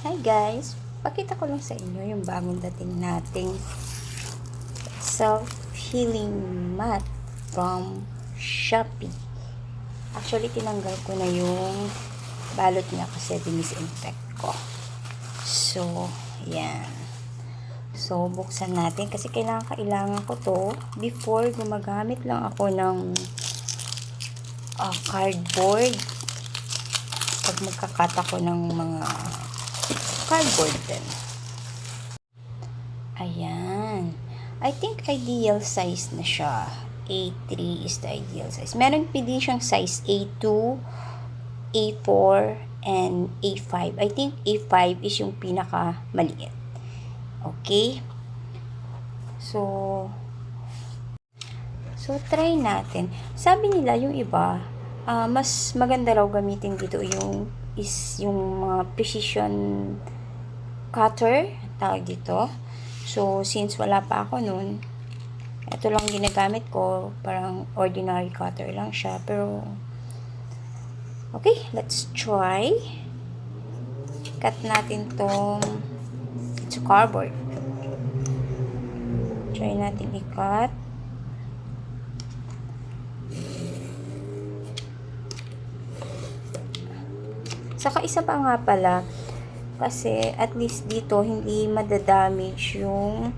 Hi guys! Pakita ko lang sa inyo yung bagong dating nating self-healing mat from Shopee. Actually, tinanggal ko na yung balot niya kasi dinisinfect ko. So, yan. So, buksan natin kasi kailangan ko to before gumagamit lang ako ng cardboard pag magkakat ako ng mga cardboard din. Ayan. I think ideal size na siya. A3 is the ideal size. Meron din siyang size A2, A4, and A5. I think A5 is yung pinaka maliit. Okay? So try natin. Sabi nila yung iba, mas maganda raw gamitin dito yung mga precision cutter, tawag dito. So, since wala pa ako nun, ito lang ginagamit ko, parang ordinary cutter lang siya, pero okay, let's try. Cut natin tong it's cardboard. Try natin i-cut. Saka isa pa nga pala, kasi at least dito hindi madadamage yung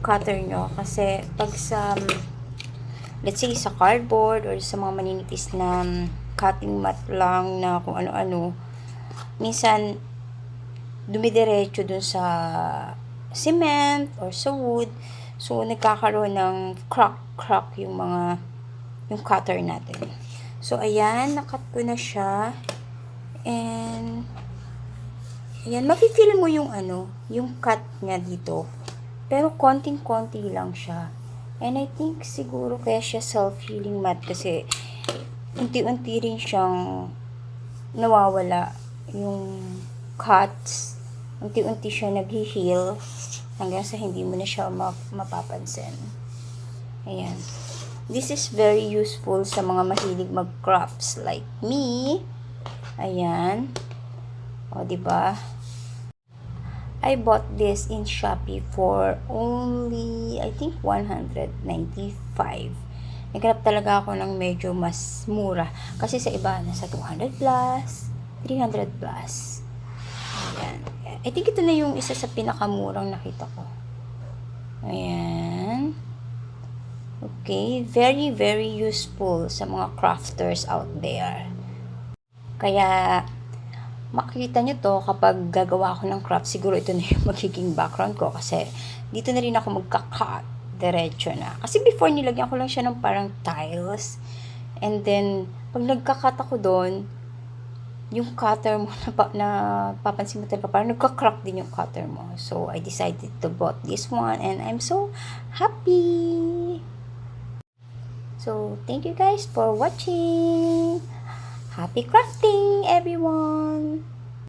cutter nyo. Kasi pag sa, let's say sa cardboard or sa mga maninipis na cutting mat lang na kung ano-ano, minsan dumidiretso dun sa cement or sa wood. So, nagkakaroon ng crack yung cutter natin. So, ayan, nakat ko na siya. And ayan, mafe-feel mo yung yung cut niya dito. Pero konting-konti lang siya. And I think siguro kaya siya self-healing mat kasi unti-unti rin siyang nawawala yung cuts. Unti-unti siya nag-heal hanggang sa hindi mo na siya mapapansin. Ayan. This is very useful sa mga mahilig mag-crafts like me. Ayan. O, diba? I bought this in Shopee for only, I think, 195. Naghanap talaga ako ng medyo mas mura. Kasi sa iba, nasa 200 plus, 300 plus. Ayan. I think ito na yung isa sa pinakamurang nakita ko. Ayan. Okay. Very, very useful sa mga crafters out there. Kaya, makikita nyo to kapag gagawa ako ng craft, siguro ito na yung magiging background ko kasi dito na rin ako magka-cut diretso na. Kasi before nilagyan ko lang siya ng parang tiles and then pag nagka-cut ako doon, yung cutter mo na papansin mo talaga parang nagka-crack din yung cutter mo. So I decided to bought this one and I'm so happy. So thank you guys for watching. Happy crafting, everyone!